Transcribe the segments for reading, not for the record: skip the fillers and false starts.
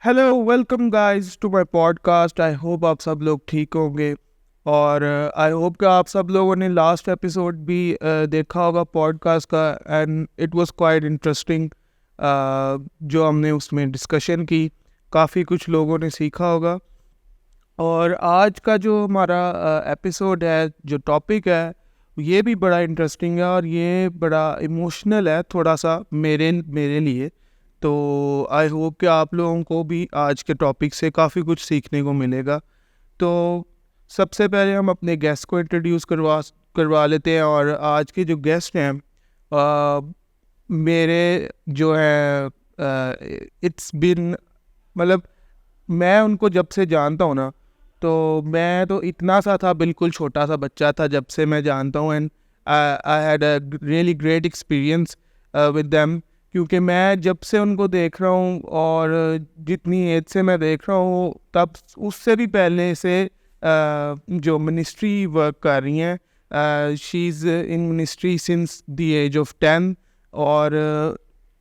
Hello, welcome guys to my podcast. I hope आप सब लोग ठीक होंगे और आई होप कि आप सब लोगों ने लास्ट एपिसोड भी देखा होगा पॉडकास्ट का, and it was quite interesting. जो हमने उसमें डिस्कशन की, काफ़ी कुछ लोगों ने सीखा होगा। और आज का जो हमारा एपिसोड है, जो टॉपिक है, ये भी बड़ा इंटरेस्टिंग है और ये बड़ा इमोशनल है थोड़ा सा मेरे लिए। तो आई होप कि आप लोगों को भी आज के टॉपिक से काफ़ी कुछ सीखने को मिलेगा। तो सबसे पहले हम अपने गेस्ट को इंट्रोड्यूस करवा लेते हैं। और आज के जो गेस्ट हैं मेरे जो है इट्स बिन, मतलब मैं उनको जब से जानता हूँ ना, तो मैं तो इतना सा था, बिल्कुल छोटा सा बच्चा था जब से मैं जानता हूँ। And I had a really great experience with them, क्योंकि मैं जब से उनको देख रहा हूँ और जितनी एज से मैं देख रहा हूँ, तब उससे भी पहले से जो मिनिस्ट्री वर्क कर रही हैं। She is in ministry since the age of 10 और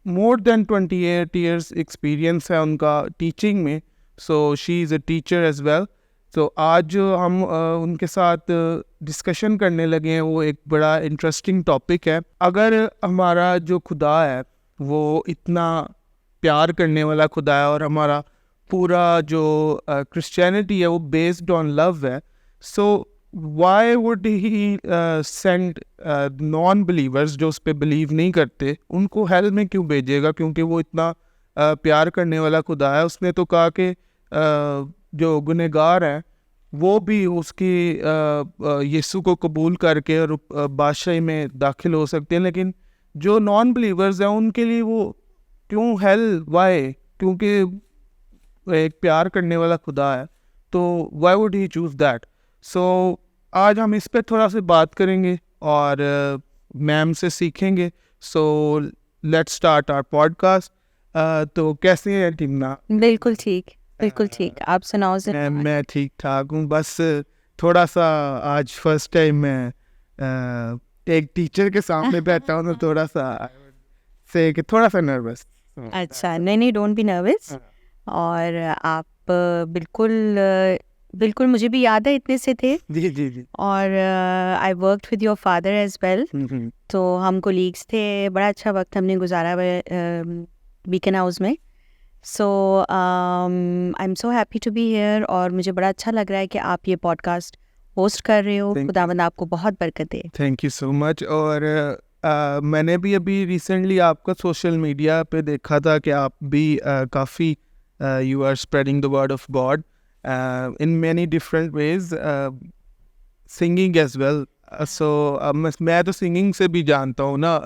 मोर देन 28 ईयर्स एक्सपीरियंस है उनका टीचिंग में। So she is a teacher as well. तो आज जो हम उनके साथ डिस्कशन करने लगे हैं, वो एक बड़ा इंटरेस्टिंग टॉपिक है। अगर हमारा जो खुदा है वो इतना प्यार करने वाला खुदा है और हमारा पूरा जो क्रिश्चियनिटी है वो बेस्ड ऑन लव है, so why would he send non believers, जो उस पर बिलीव नहीं करते, उनको हेल में क्यों भेजेगा? क्योंकि वो इतना प्यार करने वाला खुदा है। उसने तो कहा कि जो गुनहगार हैं वो भी उसकी यीशु को कबूल करके और बादशाही में दाखिल हो सकते हैं, लेकिन जो नॉन बिलीवर्स हैं उनके लिए वो क्यों हेल? वाई? क्योंकि एक प्यार करने वाला खुदा है, तो why would he choose that? So आज हम इस पे थोड़ा सा बात करेंगे और मैम से सीखेंगे। So let's start our podcast. तो कैसे हैं टीमना? बिल्कुल ठीक। आप सुनाओ जरा। मैं ठीक ठाक हूँ। बस थोड़ा सा आज फर्स्ट टाइम मैं एक टीचर के सामने बैठा हूँ, तो थोड़ा सा से कि थोड़ा सा नर्वस। अच्छा, नहीं, डोंट बी नर्वस। और आप बिल्कुल मुझे भी याद है, इतने से थे। जी जी जी। और I worked with your father as well, तो हम कोलीग्स थे। बड़ा अच्छा वक्त हमने गुजारा बीकन हाउस में। So I am so happy to be here, और मुझे बड़ा अच्छा लग रहा है कि आप ये पॉडकास्ट होस्ट कर रहे हो। खुदावंद आपको बहुत बरकत दे। Thank you so much. और मैंने भी अभी रिसेंटली आपका सोशल मीडिया पे देखा था कि आप भी काफ़ी you are spreading the word of God in many different ways, singing as well. So मैं तो सिंगिंग से भी जानता हूँ ना,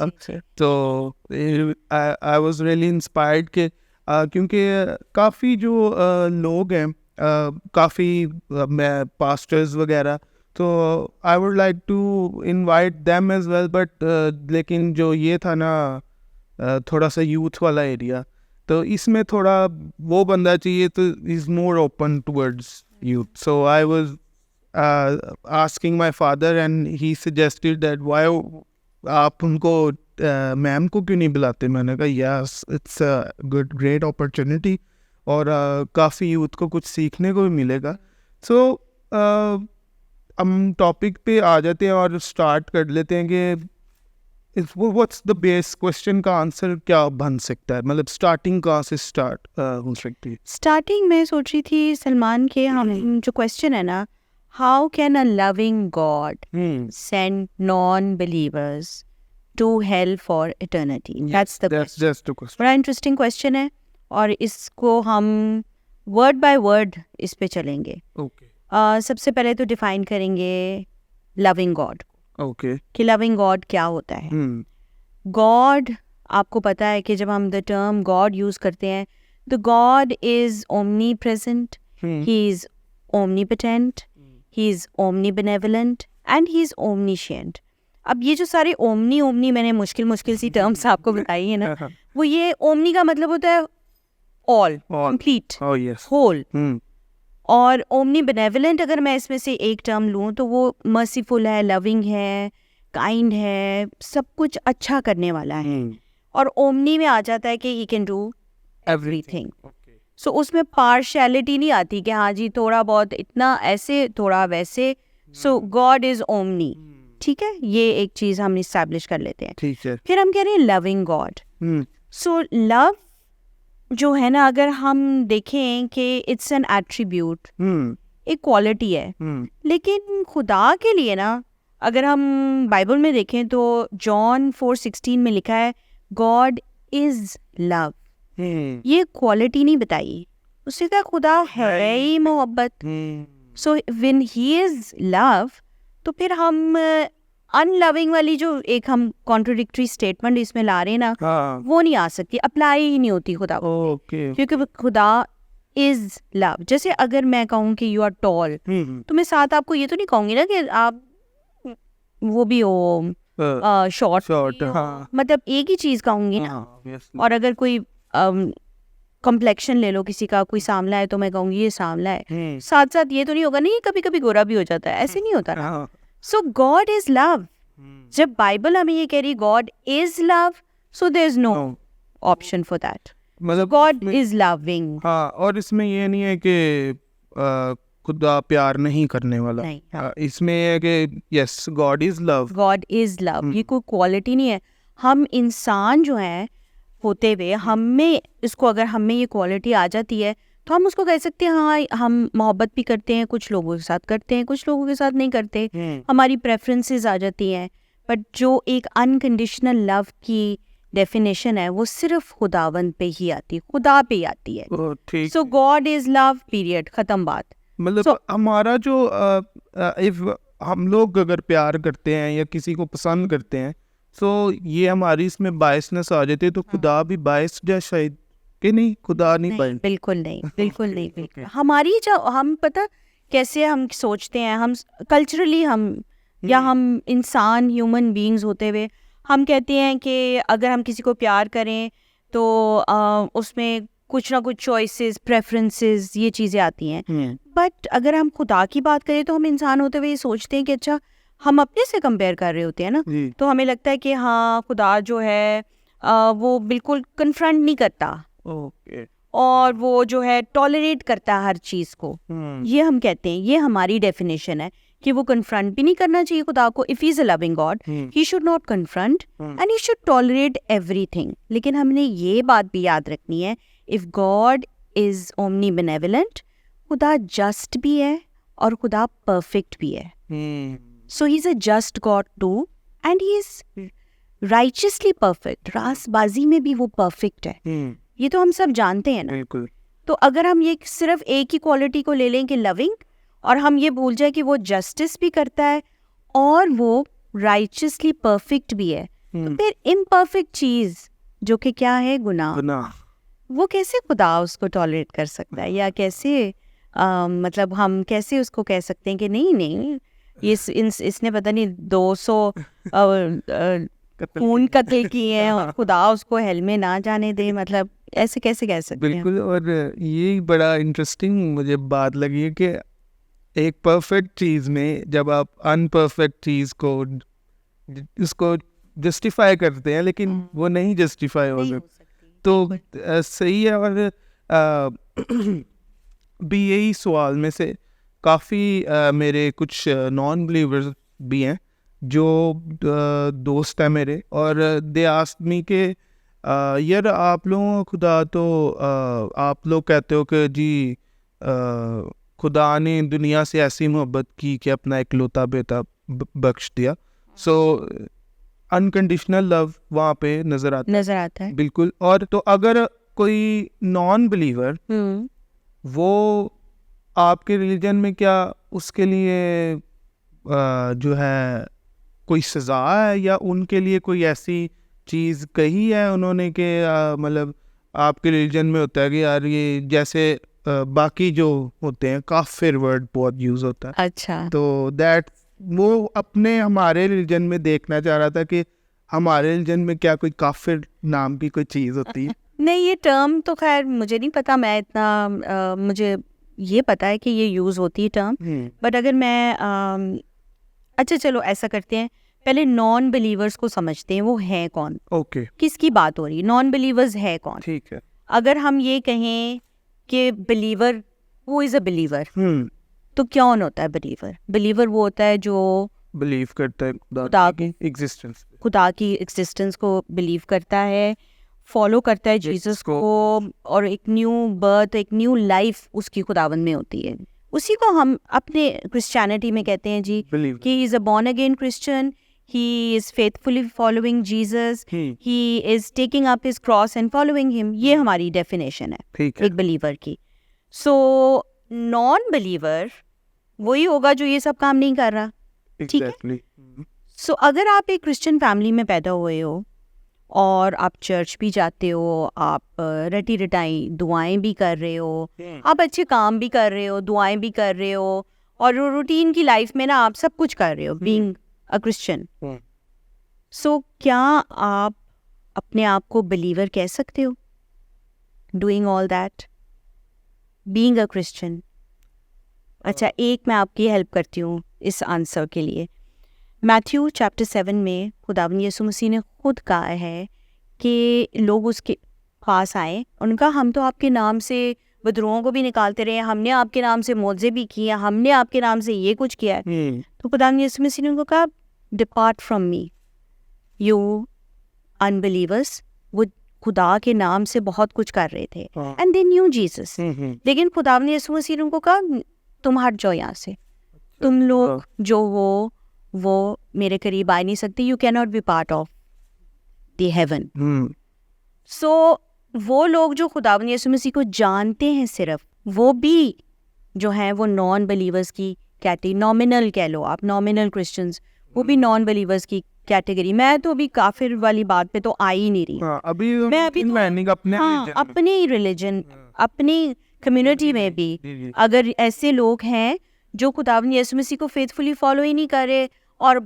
तो आई वाज रियली इंस्पायर्ड के क्योंकि काफ़ी जो लोग हैं, काफ़ी मैं पास्टर्स वगैरह, तो I would like to invite them as well, but लेकिन जो ये था ना थोड़ा सा यूथ वाला एरिया, तो इसमें थोड़ा वो बंदा चाहिए, तो is more open towards youth. So I was asking my father and he suggested that why आप उनको मैम को क्यों नहीं बुलाते? मैंने कहा yes, it's a good great opportunity और काफ़ी यूथ को कुछ सीखने को भी मिलेगा। सो हम टॉपिक पे आ जाते हैं और स्टार्ट कर लेते हैं कि व्हाट्स द बेस क्वेश्चन का आंसर क्या बन सकता है, मतलब स्टार्टिंग कहाँ से स्टार्ट हो सकती है? स्टार्टिंग में सोच रही थी सलमान के, हम जो क्वेश्चन है ना, how can a loving God send non believers to hell for eternity? That's the question. बड़ा इंटरेस्टिंग क्वेश्चन है, और इसको हम वर्ड बाय वर्ड इस पे चलेंगे। सबसे पहले तो डिफाइन करेंगे लविंग गॉड, कि लविंग गॉड क्या होता है। गॉड, आपको पता है कि जब हम द टर्म गॉड यूज करते हैं, तो God is omnipresent, he is omnipotent, he is omnibenevolent and he is omniscient. अब ये जो सारे ओमनी मैंने मुश्किल सी टर्म्स आपको बताई है ना, वो ये ओमनी का मतलब होता है ऑल, कंप्लीट, होल। और ओमनी बेनेवलेंट अगर मैं इसमें से एक टर्म लूँ, तो वो मर्सीफुल है, लविंग है, काइंड है, सब कुछ अच्छा करने वाला है। और ओमनी में आ जाता है कि ही कैन डू एवरीथिंग। सो उसमें पार्शियलिटी नहीं आती कि हाँ जी थोड़ा बहुत इतना ऐसे थोड़ा वैसे. सो गॉड इज ओमनी. ठीक है, ये एक चीज हम इस्टेब्लिश कर लेते हैं. ठीक है. फिर हम कह रहे हैं लविंग गॉड. सो लव जो है ना, अगर हम देखें कि इट्स एन एट्रीब्यूट, एक क्वालिटी है. लेकिन खुदा के लिए ना, अगर हम बाइबल में देखें तो जॉन 4:16 में लिखा है गॉड इज लव. ये क्वालिटी नहीं बताई, उसने कहा खुदा है ही मोहब्बत. So when he is love, तो फिर हम अनलविंग वाली जो एक हम कॉन्ट्रोडिक्टरी स्टेटमेंट इसमें ला रहे हैं ना, वो नहीं आ सकती, अप्लाई ही नहीं होती खुदा को. क्योंकि खुदा इज लव. जैसे अगर मैं कहूँ कि यू आर टॉल, तो मैं साथ आपको ये तो नहीं कहूंगी ना कि आप वो भी हो शॉर्ट. मतलब एक ही चीज कहूंगी ना. और अगर कोई कॉम्प्लेक्शन ले लो किसी का, कोई सांवला है तो मैं कहूंगी ये सांवला है. साथ साथ ये तो नहीं होगा नहीं कभी कभी गोरा भी हो जाता है, ऐसे नहीं होता ना. So God is love. जब बाइबल हमें ये कह रही God is love, so there is no option for that. मतलब गॉड इज लविंग. हाँ, और इसमें ये नहीं है कि खुदा प्यार नहीं करने वाला. नहीं, हाँ. इसमें ये है कि yes God is love. God is love. ये कोई क्वालिटी नहीं है. हम इंसान जो है होते हुए, हमें इसको अगर हमें ये क्वालिटी आ जाती है तो हम उसको कह सकते हैं हाँ हम मोहब्बत भी करते हैं, कुछ लोगों के साथ करते हैं, कुछ लोगों के साथ नहीं करते. हमारी प्रेफरेंसेस आ जाती हैं. बट जो एक अनकंडीशनल लव की डेफिनेशन है वो सिर्फ खुदावंद पे ही आती है, खुदा पे ही आती है. सो गॉड इज लव, पीरियड, खत्म बात. मतलब हमारा जो इफ हम लोग अगर प्यार करते हैं या किसी को पसंद करते हैं, सो ये हमारी इसमें बायसनेस आ जाती है. तो खुदा भी बायस्ड है शायद कि नहीं? खुदा नहीं बायस्ड. बिल्कुल नहीं, बिल्कुल नहीं, बिल्कुल. हमारी जो हम पता कैसे हम सोचते हैं, हम कल्चरली हम या हम इंसान ह्यूमन बीइंग्स होते हुए हम कहते हैं कि अगर हम किसी को प्यार करें तो उसमें कुछ ना कुछ चॉइसेस, प्रेफरेंसेस, ये चीज़ें आती हैं. बट अगर हम खुदा की बात करें तो हम इंसान होते हुए ये सोचते हैं कि अच्छा हम अपने से कंपेयर कर रहे होते हैं ना, तो हमें लगता है कि हाँ खुदा जो है वो बिल्कुल कन्फ्रंट नहीं करता. और वो जो है टॉलरेट करता है हर चीज़ को. ये हम कहते हैं, ये हमारी डेफिनेशन है कि वो कन्फ्रंट भी नहीं करना चाहिए खुदा को. If he is a loving God, he should not confront and he should tolerate everything. लेकिन हमने ये बात भी याद रखनी है, if God is omnibenevolent, खुदा जस्ट भी है और खुदा परफेक्ट भी है. So he is a just God too and he is righteously perfect. रासबाजी में भी वो परफेक्ट है. ये तो हम सब जानते हैं ना. बिल्कुल. तो अगर हम ये सिर्फ एक ही क्वालिटी को ले लें कि लविंग, और हम ये भूल जाए कि वो जस्टिस भी करता है और वो राइचियसली परफेक्ट भी है, तो फिर इम्परफेक्ट चीज जो कि क्या है, गुनाह, वो कैसे खुदा उसको टॉलरेट कर सकता है? या कैसे मतलब हम कैसे उसको कह सकते हैं कि नहीं नहीं इसने पता नहीं 200 खून कत्ल किए हैं और खुदा उसको हेल में ना जाने दे. मतलब ऐसे कैसे कह सकते हैं? बिल्कुल. और ये बड़ा इंटरेस्टिंग मुझे बात लगी है कि एक परफेक्ट चीज़ में जब आप अनपरफेक्ट चीज़ को उसको जस्टिफाई करते हैं, लेकिन वो नहीं जस्टिफाई हो सकती, तो सही है. और भी यही सवाल में से काफ़ी मेरे कुछ नॉन बिलीवर्स भी हैं जो दोस्त हैं मेरे, और दे आस्क्ड मी के यार आप लोगों को खुदा तो आप लोग कहते हो कि जी खुदा ने दुनिया से ऐसी मोहब्बत की कि अपना इकलौता बेटा बख्श दिया. सो अनकंडीशनल लव वहाँ पे नजर आता है. बिल्कुल. और तो अगर कोई नॉन बिलीवर वो आपके रिलीजन में, क्या उसके लिए जो है कोई सज़ा है, या उनके लिए कोई ऐसी चीज़ कही है उन्होंने कि मतलब आपके रिलीजन में होता है कि यार ये जैसे बाकी जो होते हैं काफिर वर्ड बहुत यूज होता है. अच्छा. तो दैट वो अपने हमारे रिलीजन में देखना चाह रहा था कि हमारे रिलीजन में क्या कोई काफिर नाम की कोई चीज़ होती है. नहीं, ये टर्म तो खैर मुझे नहीं पता. मैं इतना मुझे ये पता है कि ये यूज़ होती है टर्म. बट अगर मैं अच्छा चलो ऐसा करते हैं, पहले नॉन बिलीवर्स को समझते हैं, वो है कौन. ओके. किसकी बात हो रही है? नॉन बिलीवर्स है कौन? ठीक है. अगर हम ये कहें कि believer, who is a believer, तो कौन होता है बिलीवर? बिलीवर वो होता है जो बिलीव करता है खुदा की एग्जिस्टेंस, खुदा की एग्जिस्टेंस को बिलीव करता है, फॉलो करता है जीसस को, और एक न्यू बर्थ, एक न्यू लाइफ उसकी खुदावंद में होती है। उसी को हम अपने क्रिश्चियनिटी में कहते हैं जी बिलीव कि he is a born again Christian, he is faithfully following Jesus, he is taking up his cross and following him. ये हमारी डेफिनेशन है ठीक है। एक बिलीवर की। सो नॉन बिलीवर वही होगा जो ये सब काम नहीं कर रहा, ठीक है? एग्जैक्टली। सो अगर आप एक क्रिश्चियन फैमिली में पैदा हुए हो और आप चर्च भी जाते हो, आप रटी रटाई दुआएं भी कर रहे हो, आप अच्छे काम भी कर रहे हो, दुआएं भी कर रहे हो, और रूटीन की लाइफ में ना आप सब कुछ कर रहे हो बीइंग अ क्रिश्चियन, सो क्या आप अपने आप को बिलीवर कह सकते हो? Doing all that, being a Christian. अच्छा, एक मैं आपकी हेल्प करती हूँ इस आंसर के लिए। मैथ्यू चैप्टर 7 में खुदावंद यीशु मसीह ने खुद कहा है कि लोग उसके पास आए, उनका हम तो आपके नाम से विद्रोहों को भी निकालते रहे, हमने आपके नाम से मौजे भी किए, हमने आपके नाम से ये कुछ किया है। तो खुदावंद यीशु मसीह ने उनको कहा, depart from me you unbelievers. वो खुदा के नाम से बहुत कुछ कर रहे थे एंड दे न्यू जीसस, लेकिन खुदावंद यीशु मसीह ने उनको कहा, तुम हट जाओ यहाँ से, तुम लोग जो हो वो मेरे करीब आ नहीं सकते, you can not be part of the heaven. So वो लोग जो खुदावंद यीशु मसीह को जानते हैं सिर्फ, वो भी जो हैं वो नॉन बिलीवर्स की कैटेगरी, नॉमिनल कह लो आप, नॉमिनल क्रिश्चियंस, वो भी नॉन बिलीवर्स की कैटेगरी। मैं तो अभी काफिर वाली बात पे तो आ ही नहीं रही। मैं अभी अपनी रिलीजन, अपनी कम्युनिटी में भी अगर ऐसे लोग हैं जो खुदावंद यीशु मसीह को फेथफुली फॉलो ही नहीं कर रहे, और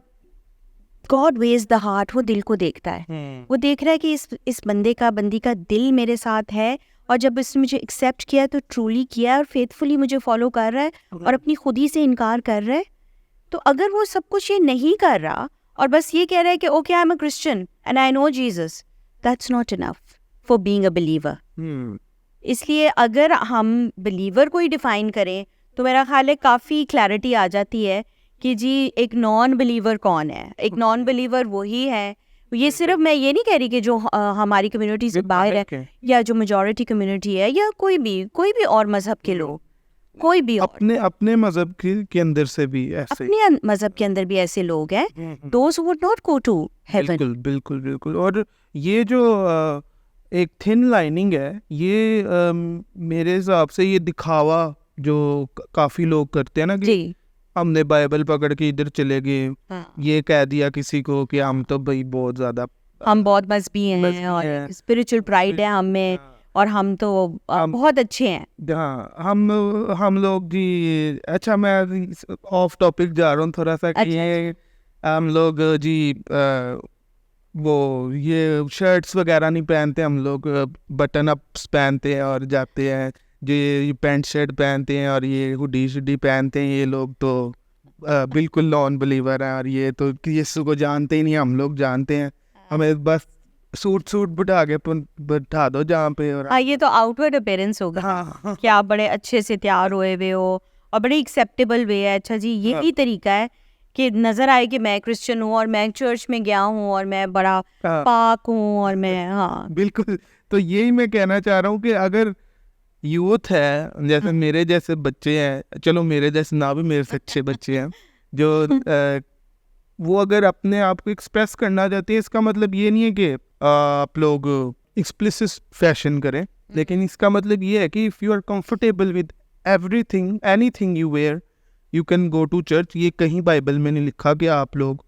गॉड वेज द हार्ट, वो दिल को देखता है, वो देख रहा है कि इस बंदी का दिल मेरे साथ है, और जब इसने मुझे एक्सेप्ट किया तो ट्रूली किया है और फेथफुली मुझे फॉलो कर रहा है और अपनी खुदी से इनकार कर रहा है। तो अगर वो सब कुछ ये नहीं कर रहा और बस ये कह रहा है कि okay I am a Christian and I know Jesus, that's not enough for being a believer. इसलिए अगर हम बिलीवर को ही डिफाइन करें तो मेरा ख्याल है काफ़ी क्लैरिटी आ जाती है कि जी एक नॉन बिलीवर कौन है। एक नॉन बिलीवर वही है, ये सिर्फ मैं ये नहीं कह रही कि जो हमारी कम्युनिटी से बाहर है या जो मेजॉरिटी कम्युनिटी है या कोई भी और मजहब के लोग, कोई भी अपने मजहब के अंदर से भी ऐसे, अपने मजहब के अंदर भी ऐसे लोग हैं, those would not go to heaven. बिल्कुल। और ये जो एक थिन लाइनिंग है, ये मेरे हिसाब से ये दिखावा जो काफी लोग करते हैं ना कि हमने बाइबल पकड़ के इधर चले गए, ये कह दिया किसी को कि हम तो भाई बहुत ज्यादा, हम बहुत मजहबी हैं और स्पिरिचुअल प्राइड है हमें और हम तो बहुत अच्छे हैं। हाँ, हम लोग जी, अच्छा मैं ऑफ टॉपिक जा रहा हूँ थोड़ा सा कि ये हम लोग जी वो ये शर्ट्स वगैरह नहीं पहनते, हम लोग बटन अप्स पहनते हैं और जाते हैं, जो ये पैंट शर्ट पहनते हैं और ये हुडी शुडी पहनते हैं, ये लोग तो बिल्कुल नॉन बिलीवर हैं। और ये तो यीशु को जानते ही नहीं, हम लोग जानते हैं, हमें बस सूट बैठा दो जहाँ पे। और ये तो आउटवर्ड अपीयरेंस होगा। हाँ। कि आप बड़े अच्छे से तैयार हुए हो और बड़े एक्सेप्टेबल वे है। अच्छा जी, यही तरीका है कि नजर आए कि मैं क्रिश्चियन हूँ और मैं चर्च में गया हूँ और मैं बड़ा पाक हूँ और मैं बिल्कुल। तो यही मैं कहना चाह रहा हूँ कि अगर यूथ है, जैसे मेरे जैसे बच्चे हैं, चलो मेरे जैसे ना भी, मेरे से अच्छे बच्चे हैं जो वो अगर अपने आप को एक्सप्रेस करना चाहते हैं, इसका मतलब ये नहीं है कि आप लोग एक्सप्लिसिट फैशन करें, लेकिन इसका मतलब ये है कि if you are comfortable with everything, anything you wear, you can go to church. ये कहीं बाइबल में नहीं लिखा कि आप लोग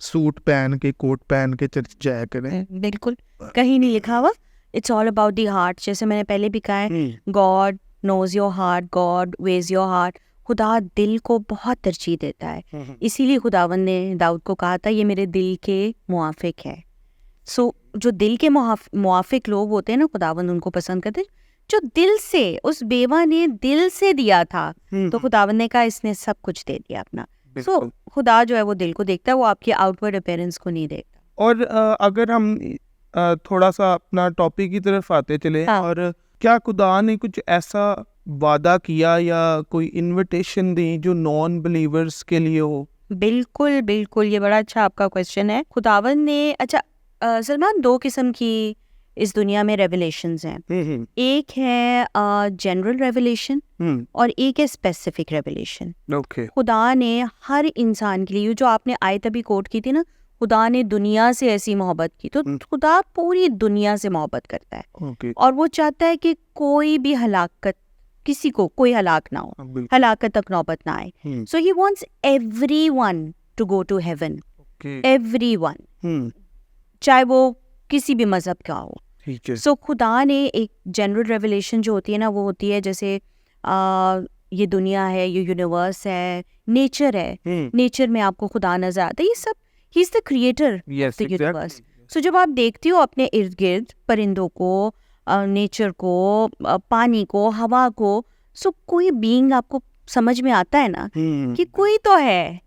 सूट पहन के, कोट पहन के चर्च जाया करें, बिल्कुल कहीं नहीं लिखा हुआ। It's all about the heart, जैसे मैंने पहले भी कहा है, God knows your heart, God weighs your heart. खुदा दिल को बहुत तरजीह देता है, इसीलिए खुदावंद ने दाऊद को कहा था ये मेरे दिल के मुआफिक है। सो जो दिल के मुआफिक लोग होते हैं ना, खुदावंद उनको पसंद करते हैं। जो दिल से, उस बेवा ने दिल से दिया था, तो खुदावंद ने कहा इसने सब कुछ दे दिया अपना। सो खुदा जो है वो दिल को देखता है, वो आपके आउटवर्ड अपीयरेंस को नहीं देखता। और अगर हम थोड़ा सा अपना टॉपिक की तरफ आते चले, और क्या खुदा ने कुछ ऐसा वादा किया या कोई इनविटेशन दी जो नॉन बिलीवर्स के लिए हो? बिल्कुल बिल्कुल, ये बड़ा अच्छा आपका क्वेश्चन है। खुदावन ने अच्छा सलमान, दो किस्म की इस दुनिया में रेवलेशंस हैं। एक है जनरल रेवलेशन और एक है स्पेसिफिक रेवलेशन। ओके। खुदा ने हर इंसान के लिए, जो आपने आयत अभी कोट की थी ना, खुदा ने दुनिया से ऐसी मोहब्बत की, तो खुदा पूरी दुनिया से मोहब्बत करता है ओके। और वो चाहता है कि कोई भी हलाकत, किसी को कोई हलाक ना हो, हलाकत तक नौबत ना आए। So he wants everyone to go to heaven, everyone, चाहे वो किसी भी मजहब का हो। सो खुदा ने एक जनरल रेवलेशन जो होती है ना, वो होती है जैसे ये दुनिया है, ये यूनिवर्स है, नेचर है, नेचर में आपको खुदा नजर आता है। ये सब, he is the creator of the universe. So जब आप देखती हो अपने इर्द गिर्द परिंदों को, नेचर को, पानी को, हवा को, सो कोई बीइंग आपको समझ में आता है ना कि कोई तो है।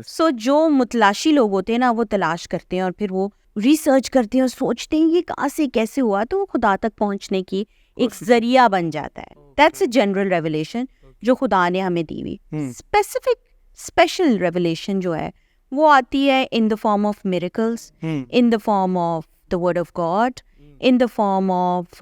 सो जो मुतलाशी लोग होते हैं ना, वो तलाश करते हैं और फिर वो रिसर्च करते हैं और सोचते हैं ये कहाँ से कैसे हुआ, तो वो खुदा तक पहुंचने की एक जरिया बन जाता है। दैट्स अ जनरल रेवलेशन जो खुदा ने हमें दी हुई। स्पेसिफिक स्पेशल रेवलेशन जो है वो आती है in the form of miracles, in the form of the word of God, in the form of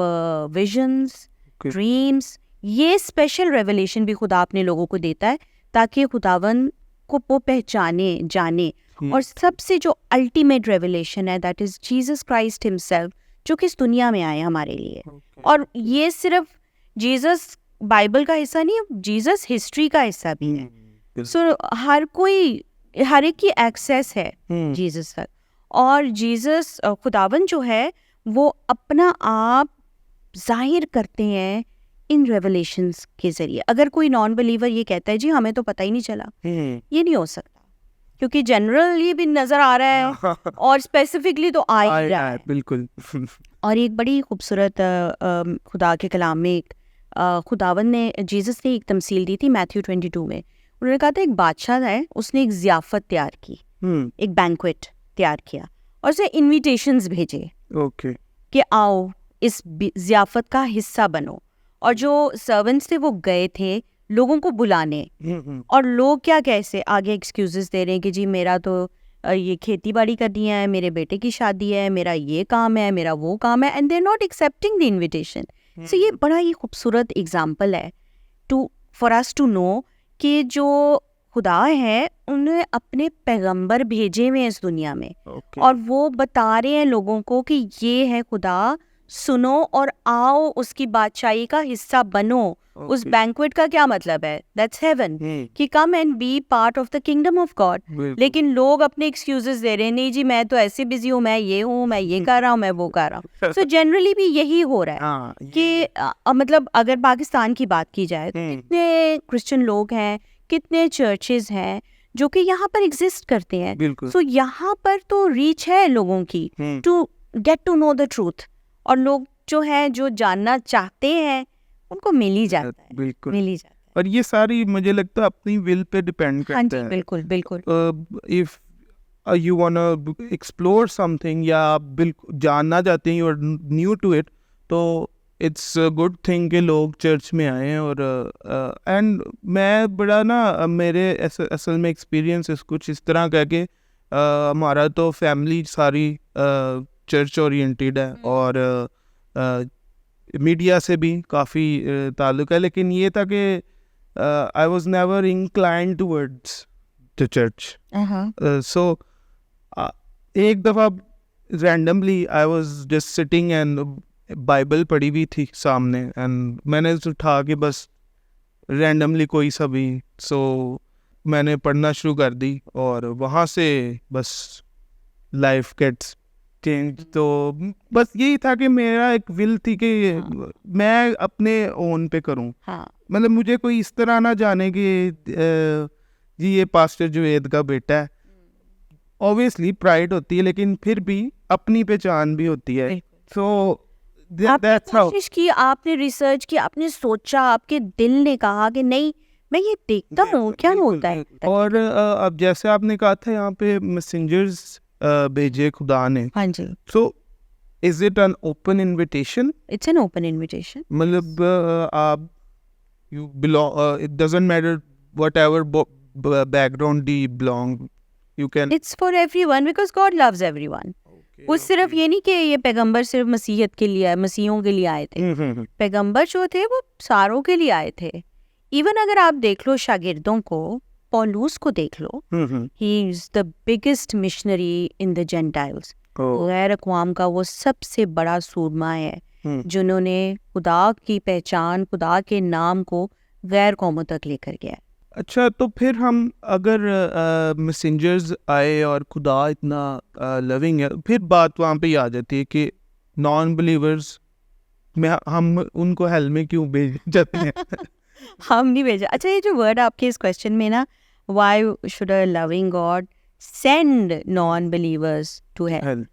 visions, dreams. ये स्पेशल रेवलेशन भी खुदा अपने लोगों को देता है ताकि खुदावन को वो पहचाने, जाने। और सबसे जो अल्टीमेट रेवलेशन है, that is Jesus Christ himself, जो कि इस दुनिया में आए हमारे लिए। और ये सिर्फ जीसस बाइबल का हिस्सा नहीं है, जीसस हिस्ट्री का हिस्सा भी है। सो हर कोई, हर एक की एक्सेस है जीसस तक। और जीसस खुदावन जो है वो अपना आप जाहिर करते हैं इन रेवलेशंस के जरिए। अगर कोई नॉन बिलीवर ये कहता है जी हमें तो पता ही नहीं चला, ये नहीं हो सकता, क्योंकि जनरली भी नजर आ रहा है और स्पेसिफिकली तो आ ही रहा है। बिल्कुल। और एक बड़ी खूबसूरत खुदा के कलाम में एक खुदावन ने, जीसस ने एक तमसील दी थी मैथ्यू 22 में। उन्होंने कहा था एक बादशाह है, उसने एक ज़ियाफ़त तैयार की, एक बैंक्वेट तैयार किया और उसे इन्विटेशंस भेजे कि आओ इस ज़ियाफ़त का हिस्सा बनो। और जो सर्वेंट्स थे वो गए थे लोगों को बुलाने, और लोग क्या कैसे आगे एक्सक्यूजेस दे रहे हैं कि जी मेरा तो ये खेती बाड़ी करनी है, मेरे बेटे की शादी है, मेरा ये काम है, मेरा वो काम है, and they are not accepting the invitation. So ये बड़ा ही खूबसूरत एग्जाम्पल है to for us to know कि जो खुदा है उन्हें अपने पैगंबर भेजे हुए हैं इस दुनिया में, और वो बता रहे हैं लोगों को कि ये है खुदा, सुनो और आओ उसकी बादशाही का हिस्सा बनो। उस बैंक्वेट का क्या मतलब है? दैट्स हेवन, कि come and be part of the kingdom of God. लेकिन लोग अपने एक्सक्यूजेस दे रहे हैं, नहीं जी मैं तो ऐसे बिजी हूँ, मैं ये हूँ, मैं ये कर रहा हूँ, मैं वो कर रहा हूँ। सो जनरली भी यही हो रहा है कि मतलब अगर पाकिस्तान की बात की जाए तो कितने क्रिश्चियन लोग हैं, कितने चर्चेज हैं जो कि यहाँ पर एग्जिस्ट करते हैं। सो यहाँ पर तो रीच है लोगों की to get to know the truth, और लोग जो हैं जो जानना चाहते हैं उनको मिल ही जाता है, बिल्कुल मिल ही जाता है। और ये सारी मुझे लगता है अपनी विल पे डिपेंड करता है। बिल्कुल बिल्कुल। If you want to explore something, या आप बिल्कुल जानना चाहते हैं, you are new to it, तो इट्स अ गुड थिंग कि लोग चर्च में आए। और एंड मैं बड़ा ना मेरे असल में एक्सपीरियंस कुछ इस तरह का कि हमारा तो फैमिली सारी चर्च ओरिएंटेड है, और मीडिया से भी काफ़ी ताल्लुक़ है, लेकिन ये था कि I was never inclined towards the church. So एक दफ़ा randomly I was just sitting and Bible पढ़ी हुई थी सामने, एंड मैंने उठा के बस रैंडमली कोई सा भी, सो मैंने पढ़ना शुरू कर दी, और वहाँ से बस लाइफ गेट्स चेंज। तो बस यही था कि मेरा एक विल थी कि मैं अपने ओन पे करूं। मतलब मुझे कोई इस तरह ना जाने कि जी ये पास्टर जुवेद का बेटा है। ऑब्वियसली प्राइड होती है, लेकिन फिर भी अपनी पहचान भी होती है। सो कोशिश की, आपने रिसर्च की, आपने सोचा, आपके दिल ने कहा कि नहीं मैं ये देखता हूँ क्या होता है। और अब जैसे आपने कहा था यहाँ पे मैसेंजर्स भेजे खुदा ने। हाँ जी। So is it an open invitation? It's an open invitation. मतलब आप you belong, it doesn't matter whatever background you belong, you can. It's for everyone because God loves everyone. वो सिर्फ ये नहीं कि ये पैगंबर सिर्फ मसीहत के लिए, मसीहों के लिए आए थे. पैगंबर जो थे वो सारों के लिए आए थे. इवन अगर आप देख लो शागिर्दों को, पौलुस को देख लो, he is the biggest missionary in the Gentiles. गैर अक़वाम का वो सबसे बड़ा सूरमा है जिन्होंने खुदा की पहचान, खुदा के नाम को गैर कौमों तक लेकर गया. अच्छा, तो फिर हम अगर मैसेंजर्स आए और खुदा इतना लविंग है, फिर बात वहाँ पे ही आ जाती है कि नॉन बिलीवर्स में हम उनको हेल में क्यों भेज जाते हैं? हम नहीं भेजा. अच्छा, ये जो वर्ड आपके इस क्वेश्चन में ना, why should a loving God send non believers to hell,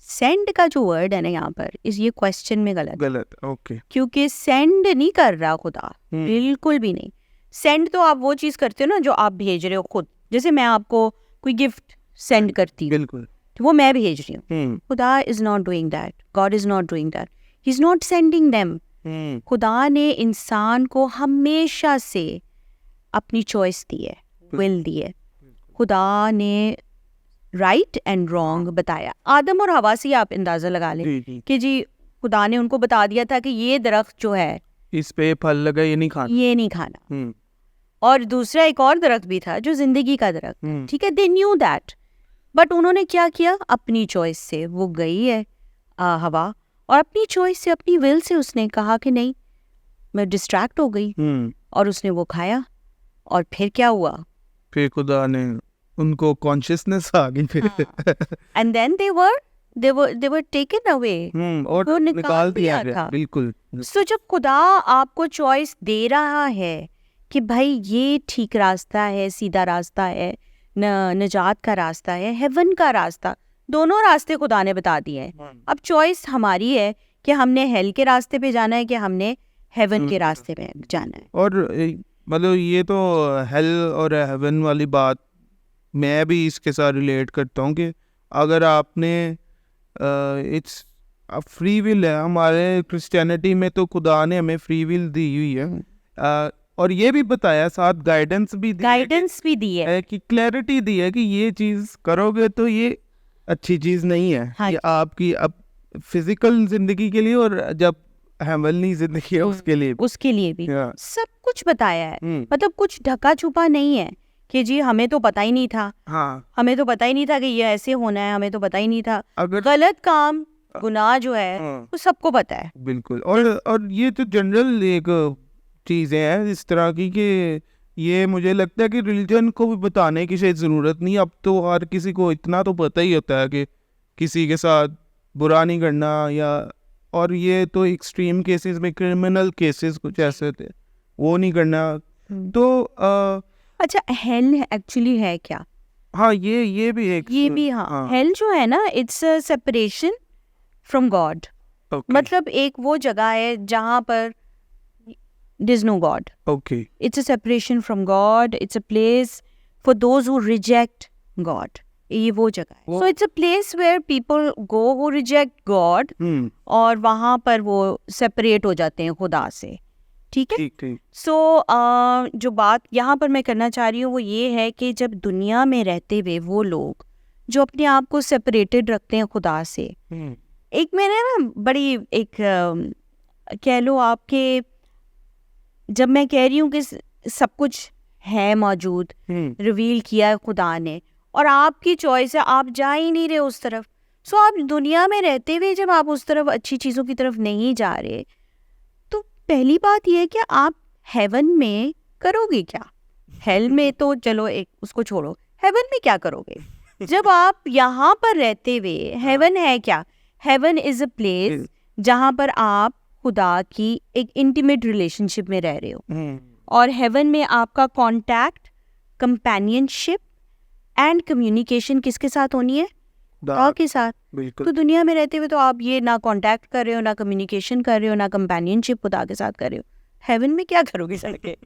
send का जो वर्ड है ना यहाँ पर, इस ये क्वेश्चन में गलत. ओके. क्योंकि सेंड नहीं कर रहा खुदा, बिल्कुल भी नहीं. सेंड तो आप वो चीज करते हो ना जो आप भेज रहे हो खुद. जैसे मैं आपको कोई गिफ्ट सेंड करती हूँ, बिल्कुल, तो वो मैं भेज रही हूँ. खुदा is not doing that, God is not doing that, he is not sending them. खुदा ने इंसान को हमेशा से अपनी चॉइस दी है, विल दी है. खुदा ने राइट एंड रॉन्ग बताया. आदम और हवा से आप अंदाजा लगा लें कि जी खुदा ने उनको बता दिया था कि ये दरख्त जो है, इस पे फल लगा, ये नहीं खाना. और दूसरा एक और दरख्त भी था जो जिंदगी का दरख्त, ठीक है, दे न्यू दैट. बट उन्होंने क्या किया, अपनी चॉइस से वो गई है हवा, और अपनी चॉइस से, अपनी विल से उसने कहा कि नहीं, मैं डिस्ट्रैक्ट हो गई, और उसने वो खाया. और फिर क्या हुआ, फिर खुदा ने उनको कॉन्शियसनेस आ गई फिर. And then they were taken away. और वो निकाल दिया था. गया. बिल्कुल. सो जब खुदा आपको चॉइस दे रहा है कि भाई ये ठीक रास्ता है, सीधा रास्ता है, नजात का रास्ता है, हेवन का रास्ता, दोनों रास्ते खुदा ने बता दिए हैं. अब चॉइस हमारी है कि हमने हेल के रास्ते पे जाना है कि हमने हेवन के रास्ते पे जाना है. और मतलब ये तो हेल और हेवन वाली बात मैं भी इसके साथ रिलेट करता हूँ कि अगर आपने इट्स फ्री विल है. हमारे क्रिश्चियनिटी में तो खुदा ने हमें फ्री विल दी हुई है, और ये भी बताया, साथ गाइडेंस भी दी है कि क्लैरिटी दी है कि ये चीज़ करोगे तो ये अच्छी चीज़ नहीं है. हाँ. ये आपकी अब फिजिकल जिंदगी के लिए, और जब हेवनली जिंदगी है उसके लिए भी सब कुछ बताया है. मतलब कुछ ढका छुपा नहीं है कि जी हमें तो पता ही नहीं था. हमें तो पता ही नहीं था कि ये ऐसे होना है, हमें तो पता ही नहीं था. गलत काम, गुनाह जो है वो सबको पता है. बिल्कुल. और ये तो जनरल एक चीज़ें हैं इस तरह की कि ये मुझे लगता है कि रिलीजन को भी बताने की शायद ज़रूरत नहीं. अब तो हर किसी को इतना तो पता ही होता है कि किसी के साथ बुरा नहीं करना, या और ये तो एक्सट्रीम केसेस में, क्रिमिनल केसेस कुछ ऐसे थे, वो नहीं करना. तो अच्छा, हेल एक्चुअली है क्या? हाँ, ये भी एक, ये भी हाँ. हेल जो है ना, it's a separation from God. मतलब एक वो जगह है जहाँ पर there is no God. Okay. It's a separation from God. It's a place for those who reject God. ये वो जगह है. So it's a place where people go who reject God. और वहाँ पर वो separate हो जाते हैं खुदा से. ठीक है? ठीक. So जो बात यहाँ पर मैं करना चाह रही हूँ वो ये है कि जब दुनिया में रहते हुए वो लोग जो अपने आप को separated रखते हैं खुदा से, एक मैंने ना बड़ी एक कह लो आपके, जब मैं कह रही हूँ कि सब कुछ है मौजूद, रिवील किया है खुदा ने, और आपकी चॉइस है, आप जा ही नहीं रहे उस तरफ. सो आप दुनिया में रहते हुए जब आप उस तरफ, अच्छी चीज़ों की तरफ नहीं जा रहे, तो पहली बात यह है कि आप हेवन में करोगे क्या? हेल में तो चलो एक उसको छोड़ो, हेवन में क्या करोगे? जब आप यहाँ पर रहते हुए, हेवन है क्या? हेवन इज़ अ प्लेस जहाँ पर आप खुदा की एक इंटीमेट रिलेशनशिप में रह रहे हो. और हेवन में आपका कांटेक्ट, कंपेनियनशिप एंड कम्युनिकेशन किसके साथ होनी है? खुदा के साथ. तो दुनिया में रहते हुए तो आप ये ना कांटेक्ट कर रहे हो, ना कम्युनिकेशन कर रहे हो, ना कंपेनियनशिप खुदा के साथ कर रहे हो. हेवन में क्या करोगे सड़के?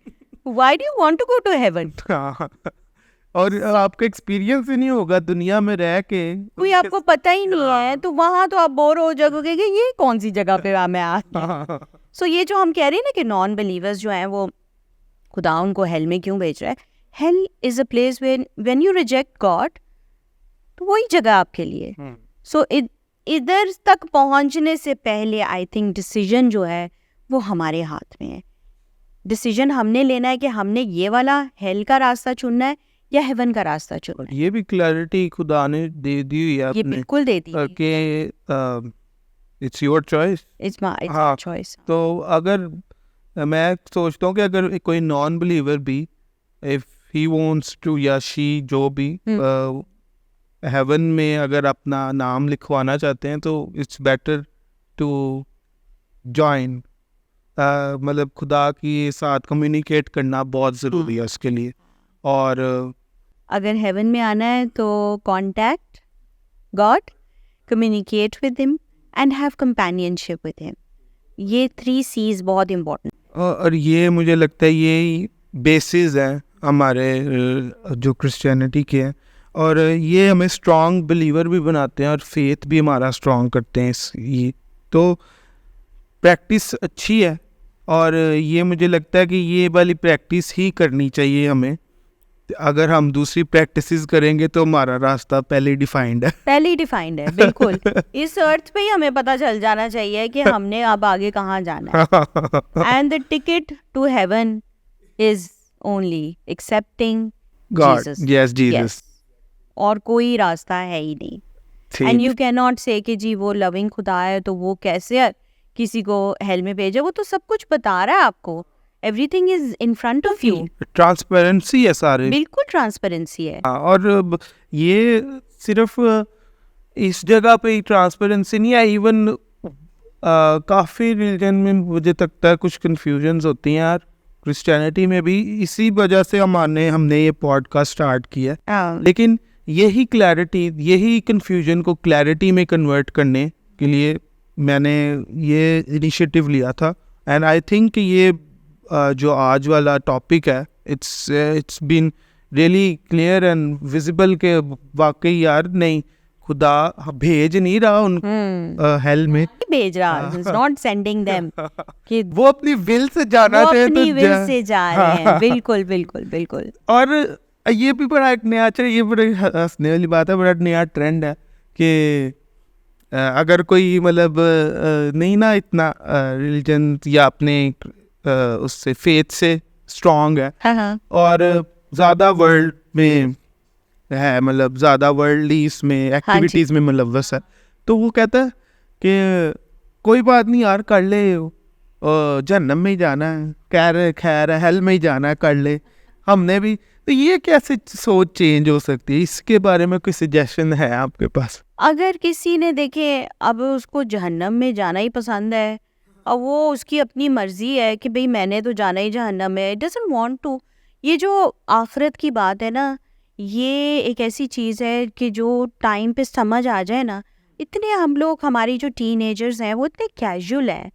Why do you want to go to heaven? और आपका एक्सपीरियंस ही नहीं होगा दुनिया में रह के, कोई आपको पता ही नहीं है, तो वहां तो आप बोर हो जाओगे कि ये कौन सी जगह पे मैं आ गया। सो ये जो हम कह रहे हैं ना कि नॉन बिलीवर्स जो हैं वो खुदा उनको हेल में क्यों भेज रहा है, hell is a place when you reject God, तो वही जगह आपके लिए। सो इधर तक पहुंचने से पहले आई थिंक डिसीजन जो है वो हमारे हाथ में है। डिसीजन हमने लेना है कि हमने ये वाला हेल का रास्ता चुनना है या हेवन का रास्ता चुनना है। ये भी क्लैरिटी खुदा ने दे दी हुई है ये आपने बिल्कुल दे दी है। कि it's your choice. It's my हाँ। चॉइस। तो अगर मैं सोचता हूँ कि अगर कोई नॉन बिलीवर भी इफ ही वांट्स टू या शी जो भी हेवन में अगर अपना नाम लिखवाना चाहते हैं तो इट्स बेटर टू जॉइन, मतलब खुदा के साथ कम्युनिकेट करना बहुत ज़रूरी है उसके लिए। और अगर हेवन में आना है तो contact God, communicate with him and have companionship with him. ये 3 C's बहुत इम्पोर्टेंट। और ये मुझे लगता है ये बेसिस हैं हमारे जो क्रिश्चियनिटी के हैं, और ये हमें स्ट्रॉन्ग बिलीवर भी बनाते हैं और फेथ भी हमारा स्ट्रॉन्ग करते हैं। ये तो प्रैक्टिस अच्छी है, और ये मुझे लगता है कि ये वाली प्रैक्टिस ही करनी चाहिए हमें। अगर हम दूसरी प्रैक्टिसेस करेंगे तो हमारा रास्ता पहले डिफाइंड है। पहले ही डिफाइंड है, बिल्कुल। इस अर्थ पे ही हमें पता चल जाना चाहिए कि हमने अब आगे कहाँ जाना है। And the ticket to heaven is only accepting God, Jesus. Yes Jesus. और कोई रास्ता है ही नहीं। एंड यू कैन नॉट से कि जी वो लविंग खुदा है तो वो कैसे किसी को हेल में भेजे। वो तो सब कुछ बता रहा है आपको, everything is in front of you. Transparency है सारे, बिल्कुल ट्रांसपेरेंसी है। और ये सिर्फ इस जगह पे ही ट्रांसपेरेंसी नहीं है, इवन काफ़ी रिलीजन में मुझे लगता है कुछ कन्फ्यूजन्स होती हैं यार। क्रिश्चियनिटी में भी इसी वजह से हमने ये पॉडकास्ट स्टार्ट किया है। लेकिन यही क्लैरिटी, यही कन्फ्यूजन को क्लैरिटी में कन्वर्ट करने के लिए मैंने ये इनिशिएटिव लिया था। एंड आई थिंक ये जो आज वाला टॉपिक है it's been really clear and visible के वाकई यार नहीं, खुदा भेज नहीं रहा उन हेल में, भेज रहा, इज नॉट सेंडिंग देम कि वो अपनी विल से जाना वो चाहे अपनी तो विल से जा रहे हैं। बिल्कुल बिल्कुल बिल्कुल। और ये भी बड़ा एक नया, ये बड़ी हंसने वाली बात है, बड़ा नया ट्रेंड है कि अगर कोई मतलब नहीं ना इतना रिलीजन या अपने उससे फेथ से स्ट्रॉन्ग है, हाँ। और ज़्यादा वर्ल्ड में है, मतलब ज़्यादा वर्ल्डली इसमें एक्टिविटीज़ में मुलव्वस है, तो वो कहता है कि कोई बात नहीं यार, कर ले, जहन्नम में ही जाना है, खैर हेल में ही जाना है, कर ले, हमने भी। तो ये कैसे सोच चेंज हो सकती है? इसके बारे में कोई सजेशन है आपके पास? अगर किसी ने देखे अब उसको जहन्नम में जाना ही पसंद है और वो उसकी अपनी मर्जी है कि भाई मैंने तो जाना ही जहन्नम में, इट डजंट वांट टू। ये जो आखिरत की बात है ना, ये एक ऐसी चीज़ है कि जो टाइम पे समझ आ जाए ना, इतने हम लोग, हमारी जो टीनेजर्स हैं वो इतने कैजुअल हैं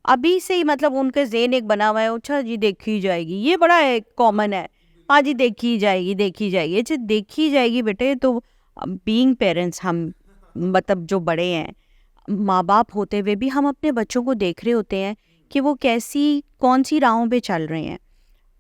अभी से ही, मतलब उनके ज़हन एक बना हुआ है, अच्छा जी देखी जाएगी, ये बड़ा एक कॉमन है, हाँ जी देखी जाएगी। अच्छा देखी जाएगी बेटे, तो बीइंग पेरेंट्स हम, मतलब जो बड़े हैं, माँ बाप होते हुए भी हम अपने बच्चों को देख रहे होते हैं कि वो कौन सी राहों पे चल रहे हैं,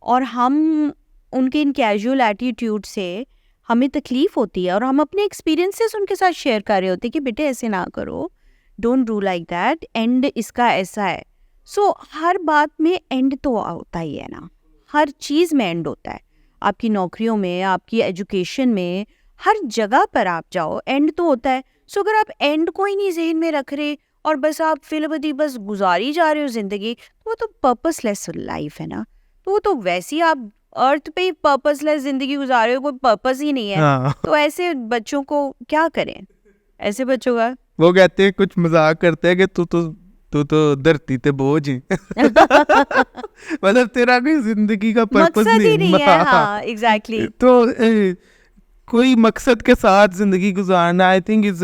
और हम उनके इन कैजुअल एटीट्यूड से हमें तकलीफ़ होती है, और हम अपने एक्सपीरियंसेस उनके साथ शेयर कर रहे होते हैं कि बेटे ऐसे ना करो, don't do like that, and इसका ऐसा है। सो हर बात में एंड तो होता ही है ना, हर चीज़ में एंड होता है। आपकी नौकरियों में, आपकी एजुकेशन में, हर जगह पर आप जाओ एंड तो होता है। सो अगर आप एंड को ही नहीं ज़हन में रख रहे और बस आप फिलबदी बस गुजारी जा रहे हो ज़िंदगी, तो वो तो पर्पसलेस लाइफ है ना। तो वो तो वैसे ही आप अर्थ पे ही पर्पसलेस ज़िंदगी गुजार रहे हो, कोई पर्पस ही नहीं है। तो ऐसे बच्चों को क्या करें? ऐसे बच्चों का वो कहते हैं, कुछ मजाक करते हैं कि तू तो धरती ते बोझ है। मतलब तेरा कोई जिंदगी का पर्पस नहीं है। हाँ, एग्जैक्टली। तो कोई मकसद के साथ जिंदगी गुजारना I think is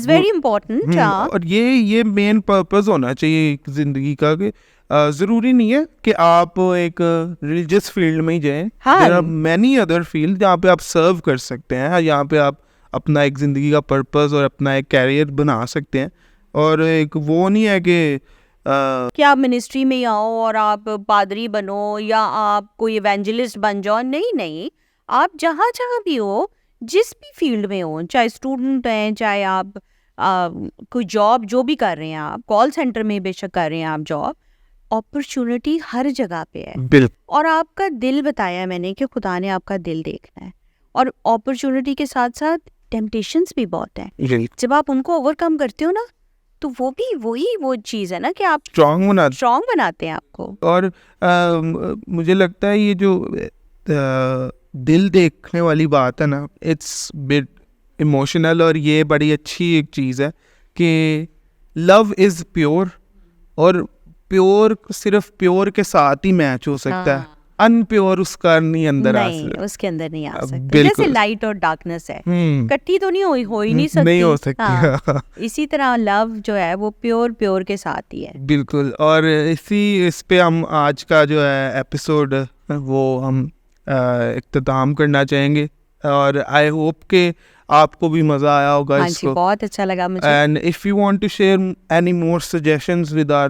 very important. और ये मेन पर्पस होना चाहिए जिंदगी का, कि ज़रूरी नहीं है कि आप एक रिलीजियस फील्ड में ही जाएं. हाँ. There are many other field जहाँ पे आप सर्व कर सकते हैं, यहाँ पे आप अपना एक ज़िंदगी का पर्पस और अपना एक कैरियर बना सकते हैं. और एक वो नहीं है कि कि आप मिनिस्ट्री में आओ और आप पादरी बनो या आप कोई इवेंजलिस्ट बन जाओ. नहीं, आप जहाँ जहाँ भी हो, जिस भी फील्ड में हो, चाहे स्टूडेंट हैं, चाहे आप कोई जॉब जो भी कर रहे हैं, आप कॉल सेंटर में बेशक कर रहे हैं आप जॉब, अपॉर्चुनिटी हर जगह पे है. बिल्कुल. और आपका दिल बताया मैंने कि खुदा ने आपका दिल देखना है. और अपॉर्चुनिटी के साथ साथ टेम्पटेशंस भी बहुत हैं. जब आप उनको ओवरकम करते हो ना, तो वो चीज़ है ना कि आप स्ट्रॉन्ग बनाते हैं आपको. और मुझे लगता है ये जो दिल देखने वाली बात है ना, इट्स बिट इमोशनल. और ये बड़ी अच्छी एक चीज़ है कि लव इज़ प्योर, और प्योर सिर्फ प्योर के साथ ही मैच हो सकता है. अनप्योर उसका नहीं अंदर आ नहीं, सकता. उसके अंदर नहीं आ सकता. बिल्कुल. जैसे लाइट और डार्कनेस है, इकट्ठी तो नहीं हो ही नहीं सकती. नहीं हो सकती. हाँ. इसी तरह लव जो है वो प्योर के साथ ही है. बिल्कुल. और इस पे हम आज का जो है एपिसोड वो हम इख्तिताम करना चाहेंगे. और आई होप के आपको भी मज़ा आया होगा हाँ जी, इसको. बहुत अच्छा लगा मुझे. And if you want to share any more suggestions with our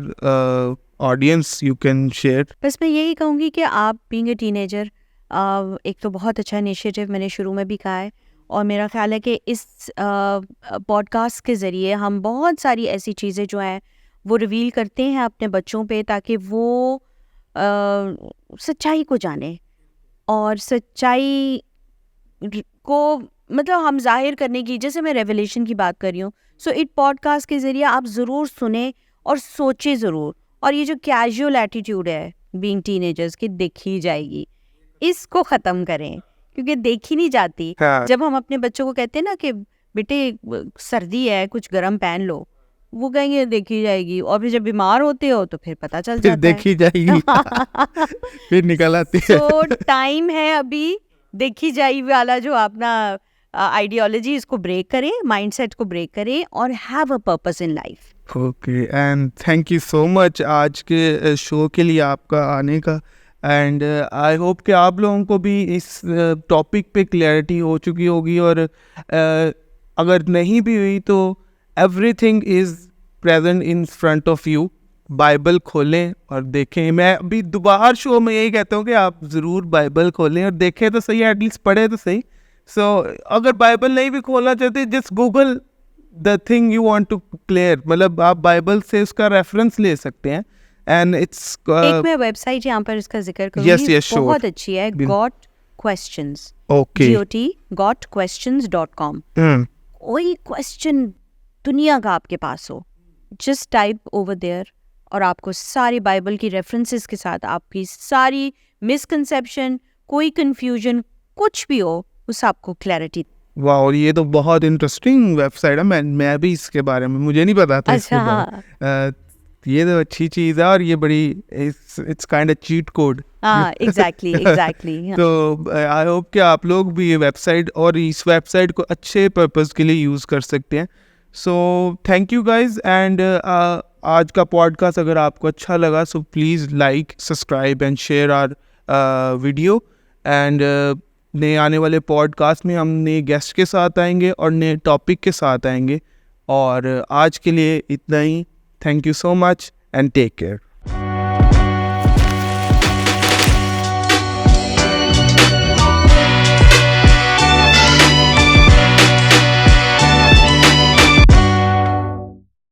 audience, you can share. बस मैं यही कहूँगी कि आप बीइंग अ टीनेजर, एक तो बहुत अच्छा इनिशिएटिव मैंने शुरू में भी कहा है, और मेरा ख्याल है कि इस पॉडकास्ट के ज़रिए हम बहुत सारी ऐसी चीज़ें जो हैं वो रिवील करते हैं अपने बच्चों पे, ताकि वो सच्चाई को जाने और सच्चाई को मतलब हम जाहिर करने की, जैसे मैं रेवलेशन की बात कर रही हूँ. सो इट पॉडकास्ट के ज़रिए आप ज़रूर सुने और सोचें ज़रूर. और ये जो कैजुअल एटीट्यूड है बीइंग टीनेजर्स की देखी जाएगी, इसको ख़त्म करें, क्योंकि देखी नहीं जाती. हाँ. जब हम अपने बच्चों को कहते हैं ना कि बेटे सर्दी है कुछ गर्म पहन लो, वो कहेंगे देखी जाएगी. और फिर जब बीमार होते हो तो फिर पता चल फिर जाता है. देखी जाएगी. फिर निकल आती है. तो टाइम है अभी देखी जाई वाला जो अपना आइडियोलॉजी, इसको ब्रेक करें, माइंडसेट को ब्रेक करें और have a purpose in life. Okay. And thank you so much आज के शो के लिए आपका आने का. एंड आई होप कि आप लोगों को भी इस टॉपिक पे क्लैरिटी हो चुकी होगी. और अगर नहीं भी हुई तो everything is present in front of you. Bible खोलें और देखें. मैं अभी दोबारा शो में यही कहता हूँ कि आप ज़रूर बाइबल खोलें और देखें तो सही, एटलीस्ट पढ़े तो सही. सो अगर बाइबल नहीं भी खोलना चाहते, just Google the thing you want to clear. मतलब आप बाइबल से उसका रेफरेंस ले सकते हैं. एंड इट्स एक मैं वेबसाइट यहाँ पर इसका जिक्र करूँगी. yes, sure. बहुत अच्छी है, गॉट क्वेश्चंस. ओके. GOT.questions.com. कोई क्वेश्चन दुनिया का आपके पास हो, जस्ट टाइप ओवर देयर और आपको सारी बाइबल की रेफरेंसेस के साथ आपकी सारी मिसकंसेप्शन, कोई कंफ्यूजन, कुछ भी हो, उस आपको क्लैरिटी. वाह. और ये तो बहुत इंटरेस्टिंग वेबसाइट है. मैं भी इसके बारे में, मुझे नहीं पता था इसके बारे में. ये तो अच्छी चीज़ है. और ये बड़ी it's kind of cheat code. Exactly. तो आई होप कि आप लोग भी ये वेबसाइट और इस वेबसाइट को अच्छे पर्पस के लिए यूज़ कर सकते हैं. So thank you guys. And आज का पॉडकास्ट अगर आपको अच्छा लगा, so please like, subscribe and share our video. And नए आने वाले पॉडकास्ट में हम नए गेस्ट के साथ आएंगे और नए टॉपिक के साथ आएंगे. और आज के लिए इतना ही. Thank you so much and take care.